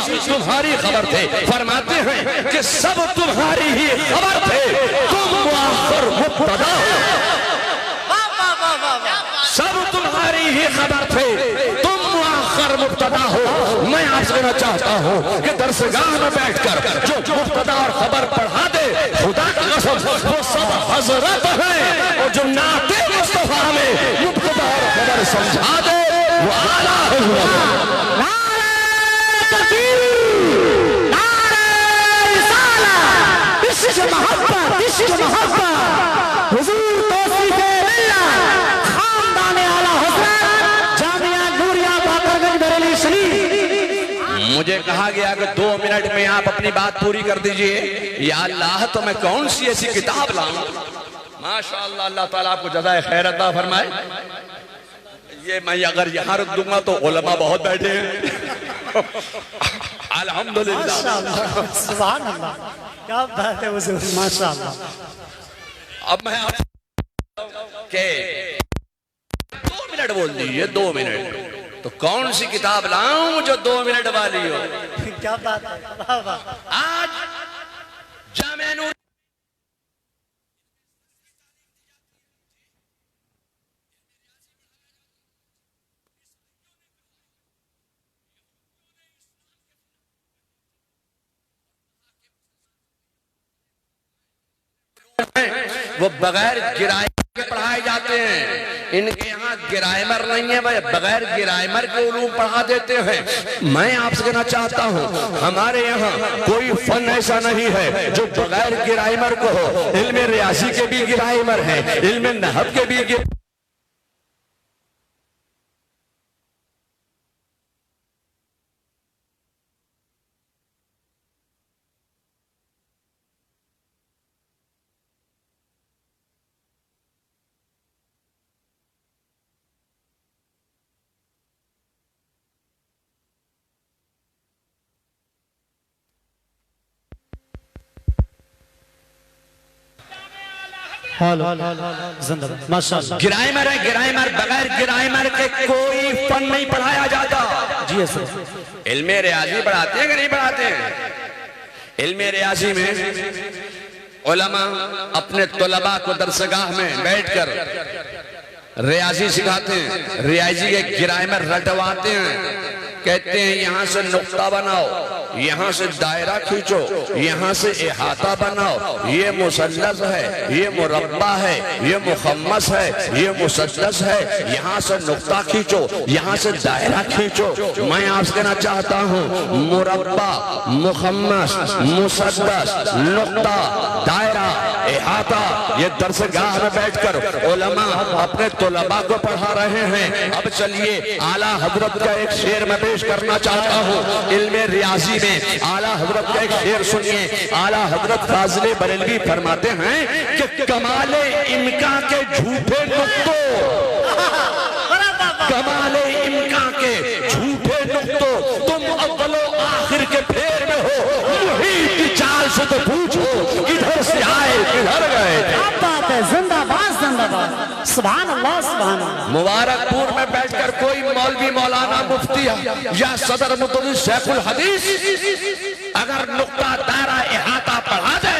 तुम्हारी खबर थे। फरमाते हैं कि सब तुम्हारी ही खबर थे, तुम मुआखर मुब्तदा हो। सब तुम्हारी ही खबर थे, तुम मुआखर मुब्तदा हो। मैं आपसे कहना चाहता हूँ कि दरसगाह में बैठकर जो मुब्तदा और खबर पढ़ा दे, खुदा की कसम वो सब हजरत हैं, और जो नाते मुस्तफा में मुब्तदा और खबर समझा दे वो आला हजरत। मुझे कहा गया कि 2 मिनट में आप अपनी बात पूरी कर दीजिए। या अल्लाह, तो मैं कौन सी ऐसी किताब लाऊं? माशाअल्लाह, अल्लाह ताला आपको जज़ाए खैर अता फरमाए। ये मैं अगर यहाँ रुक दूंगा तो उलमा बहुत बैठे हैं। अल्हम्दुलिल्लाह, सुभान अल्लाह, क्या बात है हुजूर, माशाअल्लाह। अब मैं के 2 मिनट बोल दीजिए, 2 मिनट। तो कौन सी किताब लाऊं जो 2 मिनट वाली हो? क्या बात है, वाह वाह। आज जामे नूर वो बगैर गिराए के पढ़ाए जाते हैं। इनके यहाँ गिराइमर नहीं है भाई, बगैर गिराइमर के उलूम पढ़ा देते हैं। मैं आपसे कहना चाहता हूँ, हमारे यहाँ कोई फन ऐसा नहीं है जो बगैर गिराइमर को हो। इल्म रियाजी के भी गिराइमर है, इल्म नहव के भी माशाअल्लाह। गिराइमर है, गिराइमर। बगैर गिराइमर के कोई फन नहीं पढ़ाया जाता। जी सर। इल्मे रियाजी पढ़ाते हैं कि नहीं पढ़ाते हैं? इल्मे रियाजी में उलमा अपने तलबा को दरसगाह में बैठकर रियाजी सिखाते हैं, रियाजी के गिराइमर रटवाते हैं। कहते हैं यहाँ से नुक्ता बनाओ, यहाँ से दायरा खींचो, यहाँ से इहाता बनाओ, ये मुसल्लस है, ये मुरब्बा है, ये मुखम्मस है, ये मुसद्दस है, यहाँ से नुक्ता खींचो, यहाँ से दायरा खींचो। मैं आपसे कहना चाहता हूँ, मुरब्बा, मुखम्मस, मुसद्दस, नुक्ता, दायरा, इहाता, ये दरसगाह में बैठकर उलमा अपने तलबा को पढ़ा रहे हैं। अब चलिए आला हजरत का एक शेर में पेश करना चाहता हूँ। इल्मे रियाजी में आला हजरत का एक शेर सुनिए। आला हजरत फाजिले बरेलवी फरमाते हैं कि कमाले इनका के झूठे नुक्तों, कमाले इनका के झूठे नुक्तों, तुम अव्वलो आखिर के फेर में हो। मुहीत की चाल से तो पूछो किधर से आए किधर गए। क्या बात है, जिंदाबाद जिंदाबाद, सुभान अल्लाह सुभान अल्लाह। मुबारकपुर में बैठकर कोई मौलवी, मौलाना, मुफ्ती या सदर मुदर्रिस शेखुल हदीस अगर नुक्ता, दायरा, इहाता पढ़ा दे,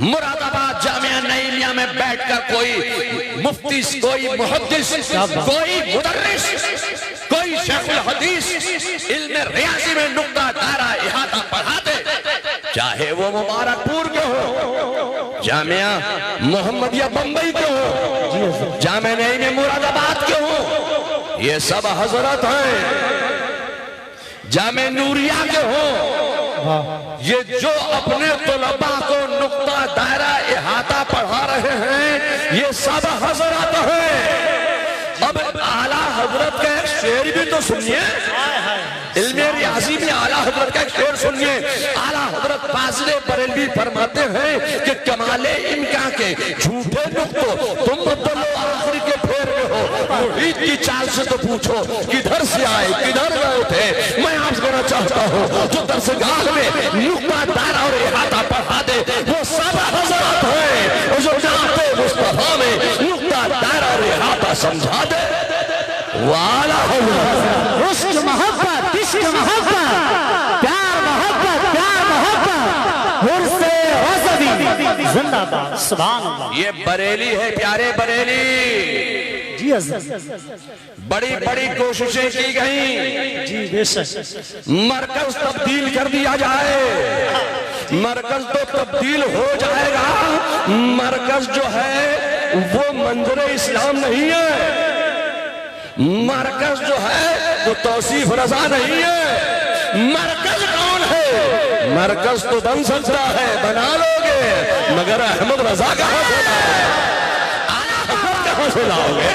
मुरादाबाद जामिया नईमिया में बैठकर कोई मुफ्ती, कोई मुहद्दिस, कोई मुदर्रिस, कोई शेखुल हदीस इल्म रियाजी में नुक्ता, दायरा, इहाता पढ़ा दे, चाहे वो मुबारकपुर के हो, जामिया मोहम्मदिया बंबई के हो, जामिया नईमिया मुरादाबाद के हो, ये सब हजरत हैं। जामिया नूरिया के हो, ये जो अपने तलबा को नुक्ता, दायरा, इहाता पढ़ा रहे हैं, ये सब हजरत हैं। अब आला हजरत का एक शेर भी तो सुनिए। इल्मे रियाजी में आला हजरत का एक शेर सुनिए। आला हजरत फाजिले बरेलवी फरमाते हैं कि कमाले इनका के झूठे नुक्तों, तुम बदलो आखिर के फेर में हो। मुहीत की चाल से तो पूछो किधर से आए किधर गए थे। मैं आपसे कहना चाहता हूँ, जो दरसगाह में नुक्ता, दायरा और इहाता पढ़ा दे, वो सब हजरत हैं। जो जाते मुस्तफा में नुक्ता, दायरा और इहाता समझा दे, वाला इश्क मोहब्बत, इश्क मोहब्बत, जिंदाबाद सुभान अल्लाह। ये बरेली है प्यारे बरेली। जी हजरत। बड़ी बड़ी कोशिशें की गई जी बेशक। मरकज तब्दील कर दिया जाए। मरकज तो तब्दील हो जाएगा, मरकज जो है वो मंजर इस्लाम नहीं है। मरकज जो है वो तौसीफ रजा नहीं है। मरकज कौन है? मरकज तो बन सकता है, बना लोगे, मगर अहमद रजा कहां से लाओगे? कहां से लाओगे?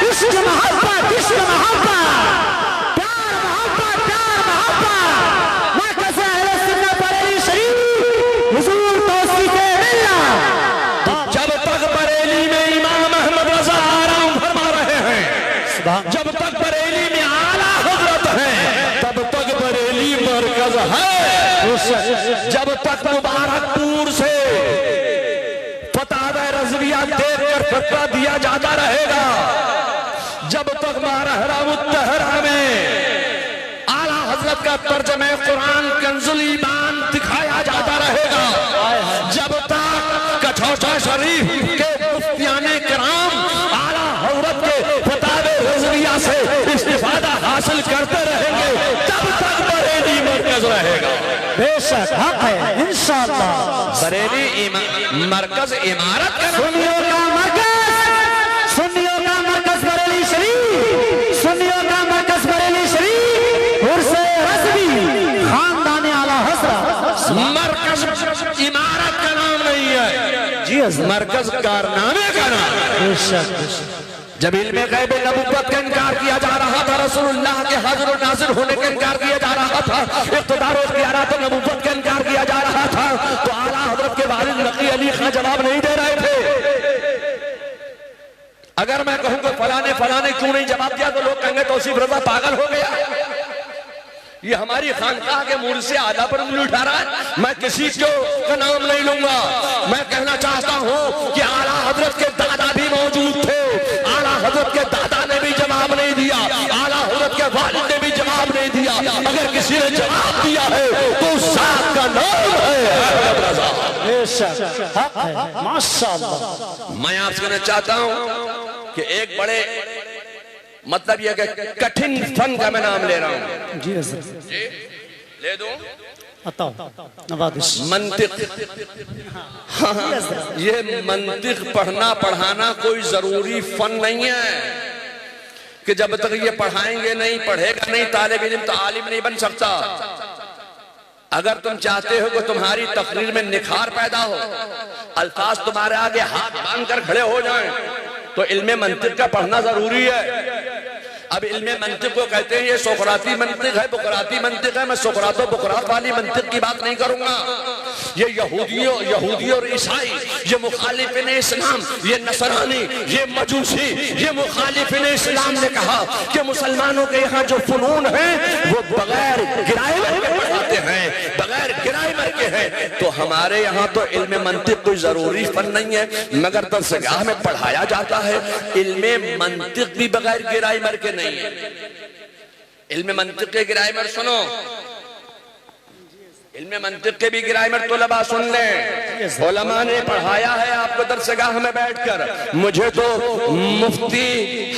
इश्क मोहब्बत, इश्क मोहब्बत, प्यार मोहब्बत, प्यार मोहब्बत। मरकज़ अहले सुन्नत बरेली शरीफ हुजूर तौसीफ़ मिल्लत। जब तक बरेली में इमाम अहमद रजा आराम फरमा रहे हैं, जब तक बरेली में आला हजरत है, तब तक बरेली मरकज है। जब तक मुबारकपुर से फतवा रज़विया देकर फतवा दिया जाता रहेगा, जब तक मारहरा मुत्तहरा में आला हजरत का तर्जमे कुरान कंजुल ईमान दिखाया जाता रहेगा, जब तक कछौटा शरीफ के मुफ्तियाने किराम आला हजरत के फतवे रज़विया से इस्तिफादा हासिल करते रहेंगे, तब तक बरेली मरकज रहेगा। बेशक हक है इंशाअल्लाह। बरेली मरकज इमारत का सुन्नियों का मरकज, सुन्नियों का मरकज बरेली शरीफ, सुन्नियों का मरकज बरेली शरीफ, उर्से रज़वी खानदान आला हज़रत। मरकज इमारत का नाम नहीं है जी हज़रत। मरकज कारनामे का नाम है। बेशक। जब इल्मे गैब नबुव्वत का इनकार किया जा रहा था, रसूलुल्लाह के हाजिर और नाज़िर होने का इनकार किया जा रहा था, इक़्तिदार और क़ियादत नबुव्वत का इनकार किया जा रहा था, तो आला हज़रत के वालिद नक़ी अली खां जवाब नहीं दे रहे थे। अगर मैं कहूँ कि फलाने क्यों नहीं जवाब दिया, तो लोग कहेंगे तौसीफ रज़ा पागल हो गया, ये हमारी खानकाह के मूल से आला पर उंगली उठा रहा है। मैं किसी का नाम नहीं लूंगा। मैं कहना चाहता हूँ कि आला हजरत के दादा भी मौजूद थे, आला हजरत के दादा ने भी जवाब नहीं दिया, आला हजरत के वालिद ने भी जवाब नहीं दिया। अगर किसी ने जवाब दिया है तो उस साथ का नाम है अहमद रजा। बेशक हक है माशाअल्लाह। मैं आपसे कहना चाहता हूँ कि एक बड़े मतलब यह कि कठिन फन का मैं नाम ले रहा हूँ। जी हज़रत। जी ले दूं? बताओ नवादिश। मंतिक। हाँ, ये मंतिक पढ़ना पढ़ाना कोई जरूरी फन नहीं है कि जब तक ये पढ़ाएंगे नहीं, पढ़ेगा नहीं तालिब इल्म, तो आलिम नहीं बन सकता। अगर तुम चाहते हो कि तुम्हारी तकरीर में निखार पैदा हो, अल्फाज तुम्हारे आगे हाथ बांध कर खड़े हो जाएं, तो इल्मे मंतिक का पढ़ना जरूरी है। अब इल्मे मंतिक को कहते हैं ये सोकराती मंतिक है, बुकराती मंतिक है। मैं सोकरातो बुकरात वाली मंतिक की बात नहीं करूंगा। ये यहूदी और ईसाई, ये मुखालिफिन इस्लाम, ये नसरानी, ये मजूसी, ये मुखालिफिन इस्लाम ने कहा कि मुसलमानों के यहाँ जो फनून है वो बगैर गिराए के पढ़ाते हैं, बगैर गिराए के हैं। तो हमारे यहाँ तो इल्मे मंतिक कोई जरूरी फन नहीं है, मगर दरसगाह में पढ़ाया जाता है। इल्मे मंतिक भी बगैर गिराए मर के नहीं है। इल्मे मंतिक के गिराए मर सुनो, इल्मे मंतिक के भी गिराए मर तलबा सुन लें। उलमा ने पढ़ाया है आपको दरसगाह में बैठकर। मुझे तो मुफ्ती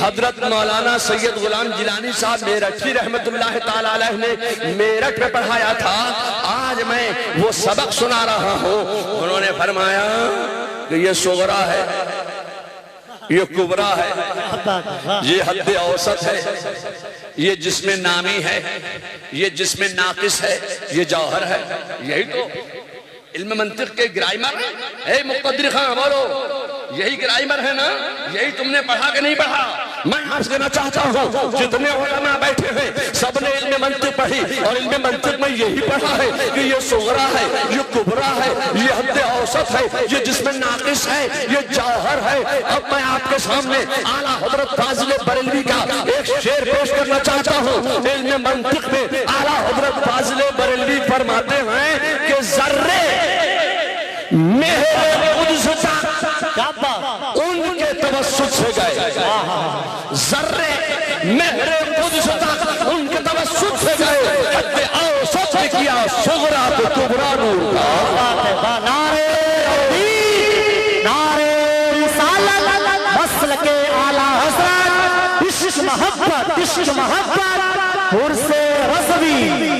हजरत मौलाना सैयद गुलाम जिलानी साहब मेरठी रहमतुल्लाह ताला अलैह ने मेरठ में पढ़ाया था। आज मैं वो सबक सुना रहा हूँ। उन्होंने फरमाया कि ये सुगरा है, ये कुबरा है, ये हद औसत है, ये जिसमें नामी है, ये जिसमें नाकिस है, ये जौहर है। यही तो इल्म मंतिक के ग्रामर है। मुक़द्दिर खान बोलो, यही ग्रामर है ना? यही तुमने पढ़ा कि नहीं पढ़ा? मैं आपसे कहना चाहता हूँ जितने उलमा बैठे हैं सबने इल्म मंतिक पढ़ी, और इल्म मंतिक में यही पढ़ा है कि ये सुगरा है, ये कुबरा है, ये हद औसत है, ये जिसमें नाकिस है, ये जौहर है। अब मैं आपके सामने आला हजरत फाजिल बरेलवी का एक शेर पेश करना चाहता हूँ। इल्म मंतिक में आला हजरत फाजिल बरेलवी फरमाते हैं कि जर्रे मेरे कुद्स तक उनके तवस्सुत से गए, जर्रे मेरे कुद्स तक उनके तवस्सुत से गए, हद कुबरा नूर का। नारे तौहीद, नारे रिसालत, मसलके आला हज़रत, इश्क मोहब्बत, इश्क मोहब्बत, उर्से रज़वी,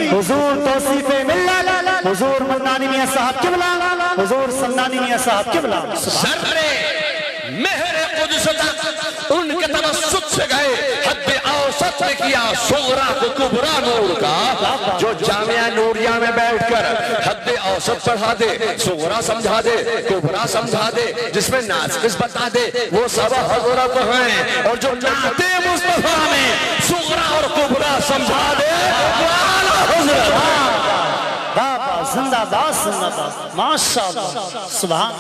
हुजूर तौसीफ़े मिल्लत, हुजूर मन्नानी मियां साहब किबला, हुजूर सन्नानी मियां साहब किबला। सर्रे मेहरे कुद्स तक उनके तवस्सुत से गए, हद औसत में किया सुगरा को कुबरा नूर का। जो जामिया नूरिया में बैठकर हद औसत पढ़ा दे, सुगरा समझा दे, कुबरा समझा दे, जिसमें नाज़िक़ बता दे, वो सब हज़रत हैं। और जो नाते मुस्तफा में सुगरा और कुबरा समझा दे, वो आला हज़रत। जिंदाबाद जिंदाबाद, माशाअल्लाह, सुभान।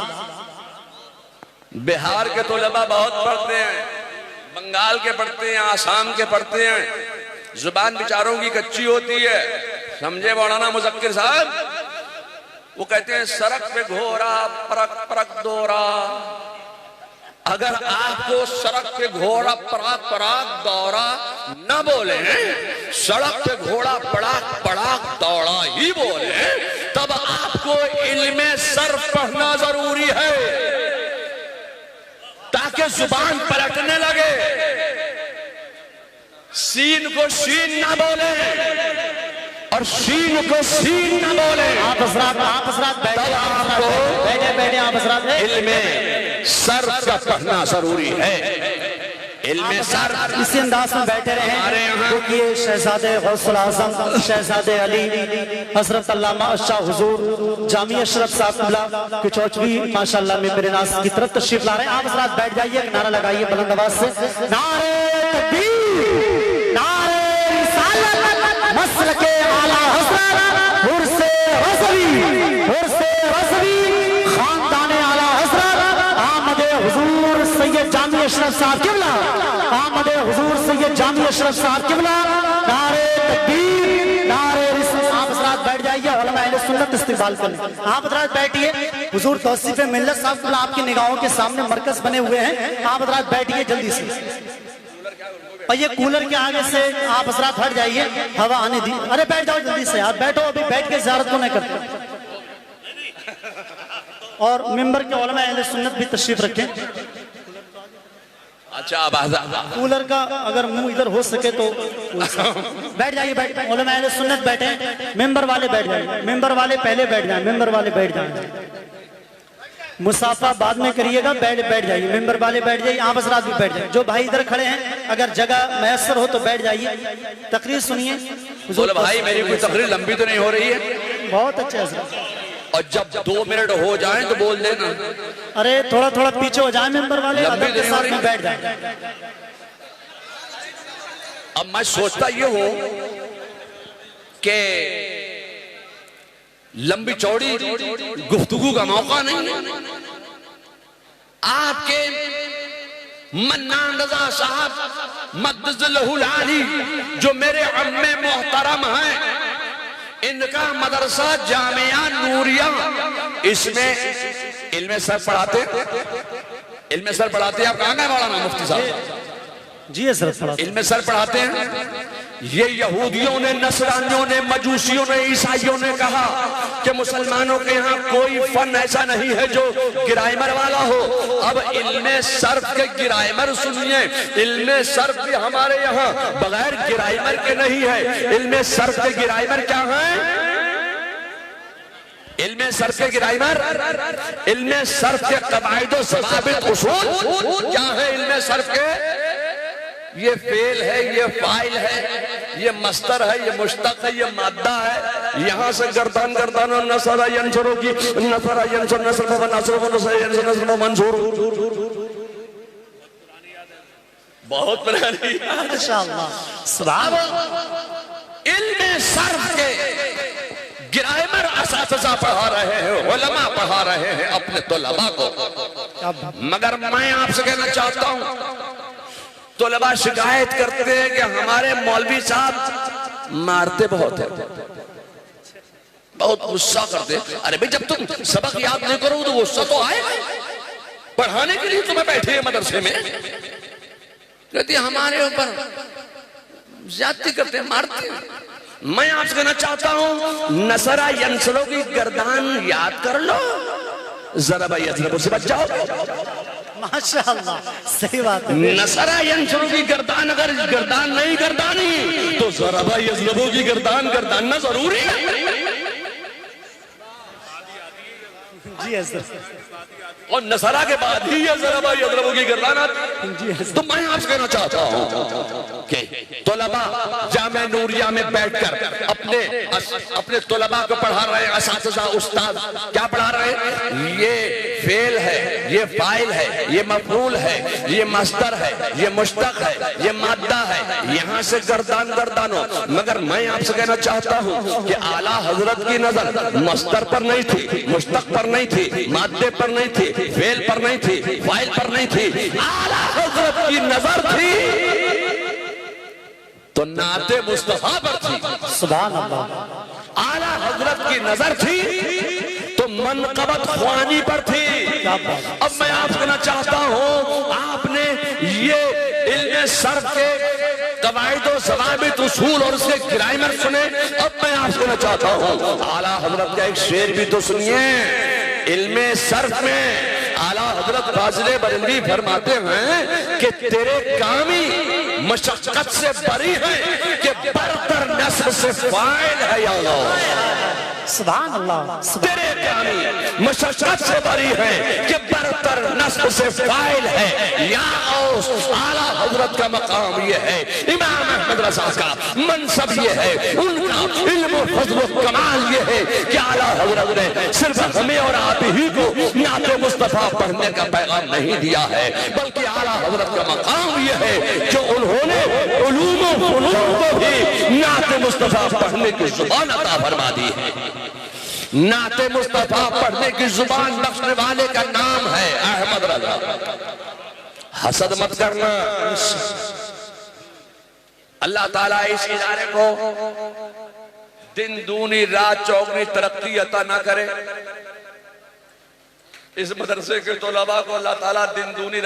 बिहार के तोलबा बहुत पढ़ते हैं, बंगाल के पढ़ते हैं, आसाम के पढ़ते हैं, जुबान बेचारों की कच्ची होती है। समझे मौलाना मुज़क्किर साहब? वो कहते हैं सड़क पे घोड़ा परक परक दौरा। अगर आपको सड़क पे घोड़ा पराग पराग दौड़ा न बोले, सड़क पे घोड़ा पड़ाक पड़ाक दौड़ा ही बोले, तब आपको इल्मे सर्फ पढ़ना जरूरी है, ताकि जुबान पलटने लगे। सीन को शीन ना बोले और शीन को सीन ना बोले। आप हज़रात बैठे, आप हज़रात इल्मे सर्फ का पढ़ना जरूरी है। इल्मे सर्फ इसी अंदाज में बैठे रहे, क्योंकि शहजादे गौसुल आज़म, शहजादे अली हज़रत अल्लामा शाह हुजूर जामिया अशरफ साहब की चौचवी माशाअल्लाह में मेरे नाज़ की तरफ तशरीफ ला रहे हैं। आप हज़रात बैठ जाइए, नारा लगाइए बुलंद आवाज से, नारे तकबीर, नारे रिसालत, मसलके आला हज़रत, उर्से रज़वी, उर्से रज़वी, खानदाने आला हज़रत, आमदे हुजूर सैयद जामिया अशरफ साहब किबला, आमदे हुजूर सैयद जामिया अशरफ साहब किबला। नारे तकबीर, नारे रिसालत। आप हज़रात बैठ जाइए, उलमा अहले सुन्नत इस्तिक़बाल करें। आप हज़रात बैठिए, हुजूर तौसीफ़े मिल्लत साहब किबला आपकी निगाहों के सामने मरकज बने हुए हैं। आप हज़रात बैठिए जल्दी से, और ये कूलर के आगे से आप हज़रात हट जाइए, हवा आने दी। अरे बैठ जाओ जल्दी से, आप बैठो, अभी बैठ के ज़ियारत को नहीं करते। और मिंबर के उलमा अहले सुन्नत भी तशरीफ रखें। अच्छा आवाज़ कूलर का अगर मुंह इधर हो सके तो बैठ जाइए, बैठ, उलमा अहले सुन्नत बैठे, मेंबर वाले बैठ जाए, मेंबर वाले पहले बैठ जाए, मेंबर वाले बैठ जाए, मुसाफा बाद में करिएगा, बैठ जाइए, मेंबर वाले बैठ जाइए, आप हज़रात भी बैठ जाइए। जो भाई इधर खड़े हैं अगर जगह मैसर हो तो बैठ जाइए, तकरीर सुनिए। बोले भाई मेरी कोई तकरीर लंबी तो नहीं हो रही है? बहुत अच्छे हज़रात, और जब 2 मिनट हो जाए तो बोल देना। अरे थोड़ा थोड़ा पीछे हो जाए मेंबर वाले, लंबी अदब के साथ में बैठ जाए। अब मैं सोचता ये हूं कि लंबी चौड़ी गुफ्तगू का मौका नहीं है। आपके मन्नान रजा साहब मद्दज़लहुल आली जो मेरे अम्मे मोहतरम हैं, इनका मदरसा जामिया नूरिया, इसमें इल्मे सर पढ़ाते, इल्मे सर पढ़ाते। आप कहाँ गए मौलाना मुफ्ती साहब? जी हज़रत, इल्मे सर पढ़ाते हैं। ये यहूदियों ने, नसरानियों ने, मजूसियों ने, ईसाइयों ने कहा कि मुसलमानों के यहाँ कोई फन ऐसा नहीं है जो गिराइमर वाला हो। अब इल्मे सर्फ के गिराइमर सुनिए, इल्मे सर्फ भी हमारे यहाँ बगैर गिराइमर के नहीं है। इल्मे सर्फ के गिराइमर क्या है? इल्मे सर्फ के गिराइमर, इल्मे सर्फ के कवाइद ज़वाबित उसूल क्या है? इल्मे सर्फ के ये फेल है, ये फाइल है, ये मस्तर है, ये मुश्तक है, ये मादा है। यहाँ से गर्दान गर्दान नसरा यंसुरो की नसरा यंसुर नसर व नसर व नसर यंसुर नसर व मंसूर। बहुत पुरानी माशाअल्लाह, सुभान। इल्मे सर्फ के गिराइमर असातिज़ा पढ़ा रहे हैं, उलमा पढ़ा रहे हैं अपने तलबा को। मगर मैं आपसे कहना चाहता हूँ, तलबा शिकायत करते हैं कि हमारे मौलवी साहब मारते बहुत है, बहुत गुस्सा करते। अरे भाई जब तुम सबक याद नहीं करो तो गुस्सा तो आएगा। पढ़ाने के लिए तुम्हें बैठे हैं मदरसे में, कहती हमारे ऊपर ज्यादती करते हैं, मारते हैं। मैं आपसे कहना चाहता हूं नसरा यंसरो की गर्दान याद कर लो, जरा भाई यजरबो से बच जाओ। माशाअल्लाह, सही बात है। नसरा यंसरो की गर्दान अगर गर्दान नहीं गर्दानी तो जरा भाई यजरबो की गर्दान गर्दानना जरूरी है। जी हज़रत, और नसरा के बाद ही ये जरा भाई यजरबो की गर्दान आती। जी हज़रत। तो मैं आपसे कहना चाहता हूं कि तोलबा जामे नूरिया में बैठकर अपने तोलबा को पढ़ा रहे हैं, असातिज़ा उस्ताद क्या पढ़ा रहे हैं? ये फेल है, ये फाइल है, ये मफूल है, ये मस्तर है, ये मुश्तक है, ये मादा है, यहाँ से गर्दान गर्दानो। मगर मैं आपसे कहना चाहता हूँ कि आला हजरत की नजर मस्तर पर नहीं थी, मुश्तक पर नहीं थी, मादे पर नहीं थी, फेल पर नहीं थी, फाइल पर नहीं थी, आला हजरत की नजर थी तो नाते मुस्तफा पर थी। सुभान अल्लाह। आला हजरत की नजर थी तो मनकबत ख्वानी पर थी। अब मैं आपसे कहना चाहता हूं, आपने ये इल्मे सर्फ के कवायदो ज़वाबित उसूल और उसके ग्रामर सुने। अब मैं आपसे कहना चाहता हूं, आला हजरत का एक शेर भी तो सुनिए। इल्मे सर्फ में आला हजरत फाजिले बरेलवी फरमाते हैं कि तेरे कामी मशक्कत से बरी है कि बरतर नस्ल से फाइल है या अल्लाह। सुभान अल्लाह। तेरे कामी मशक्कत से बरी है कि बरतर नस्ल से फाइल है या औस। आला हजरत का मकाम ये है, इमाम अहमद रज़ा का मनसब ये है, उनका इल्म फज़्ल कमाल ये है कि आला हजरत ने सिर्फ हमें और आप ही को नाते मुस्तफा पढ़ने का पैगाम नहीं दिया है, बल्कि आला हजरत का मकाम ये है जो उन्होंने उलूम व फुनून को भी नाते मुस्तफा पढ़ने की जुबान अता फरमा दी है। नाते मुस्तफा पढ़ने की जुबान बख्शने वाले का नाम है अहमद रज़ा। हसद मत करना। अल्लाह ताला इस इदारे को दिन दूनी रात चौगनी तरक्की अता ना करे। इस मदरसे के तौलबा को अल्लाह ताला दिन दूनी